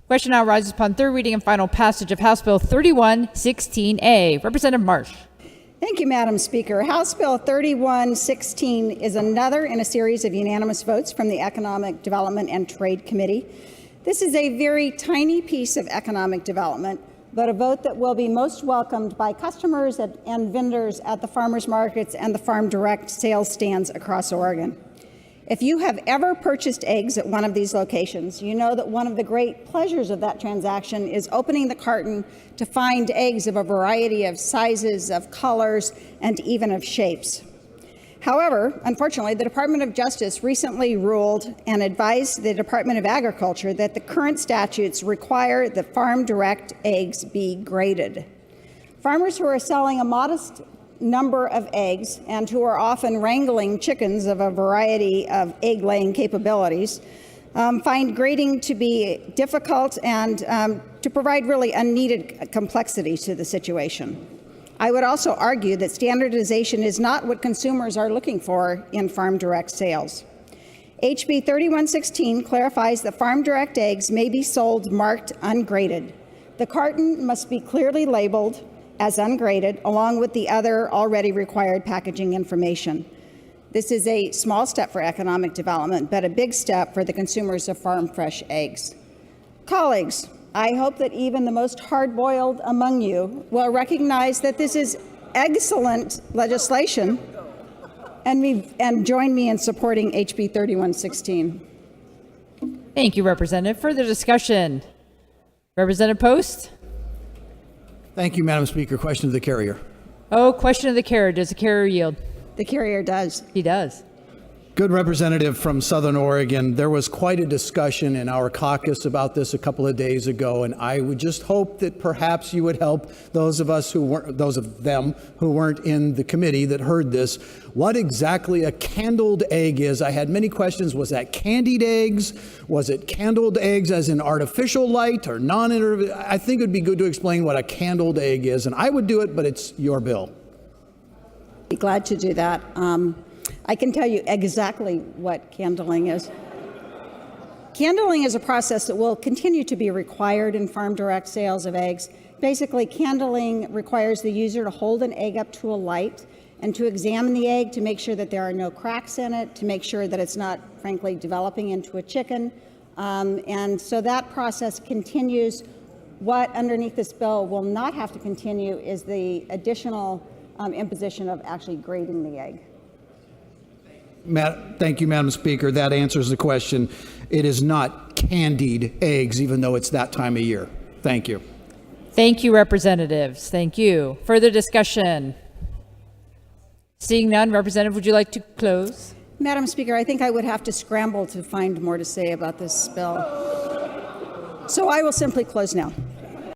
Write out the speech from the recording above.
Question now arises upon third reading and final passage of House Bill 3116A. Representative Marsh. Thank you, Madam Speaker. House Bill 3116 is another in a series of unanimous votes from the Economic Development and Trade Committee. This is a very tiny piece of economic development, but a vote that will be most welcomed by customers and vendors at the farmers markets and the farm direct sales stands across Oregon. If you have ever purchased eggs at one of these locations, you know that one of the great pleasures of that transaction is opening the carton to find eggs of a variety of sizes, of colors, and even of shapes. However, unfortunately, the Department of Justice recently ruled and advised the Department of Agriculture that the current statutes require that farm direct eggs be graded. Farmers who are selling a modest number of eggs and who are often wrangling chickens of a variety of egg-laying capabilities find grading to be difficult and to provide really unneeded complexity to the situation. I would also argue that standardization is not what consumers are looking for in farm direct sales. HB 3116 clarifies that farm direct eggs may be sold marked ungraded. The carton must be clearly labeled as ungraded, along with the other already required packaging information. This is a small step for economic development, but a big step for the consumers of farm fresh eggs. Colleagues, I hope that even the most hard-boiled among you will recognize that this is excellent legislation and join me in supporting HB 3116. Thank you, Representative. Further discussion? Representative Post? Thank you, Madam Speaker. Question to the carrier. Oh, question of the carrier. Does the carrier yield? The carrier does. He does. Good representative from Southern Oregon. There was quite a discussion in our caucus about this a couple of days ago, and I would just hope that perhaps you would help those of them who weren't in the committee that heard this, what exactly a candled egg is. I had many questions. Was that candied eggs? Was it candled eggs as in artificial light or non-artificial? I think it would be good to explain what a candled egg is, and I would do it, but it's your bill. Be glad to do that. I can tell you exactly what candling is. Candling is a process that will continue to be required in farm direct sales of eggs. Basically, candling requires the user to hold an egg up to a light and to examine the egg to make sure that there are no cracks in it, to make sure that it's not, frankly, developing into a chicken. And so that process continues. What underneath this bill will not have to continue is the additional imposition of actually grading the egg. Thank you, Madam Speaker. That answers the question. It is not candied eggs, even though it's that time of year. Thank you. Thank you, representatives. Thank you. Further discussion? Seeing none, Representative, would you like to close? Madam Speaker, I think I would have to scramble to find more to say about this bill. So I will simply close now.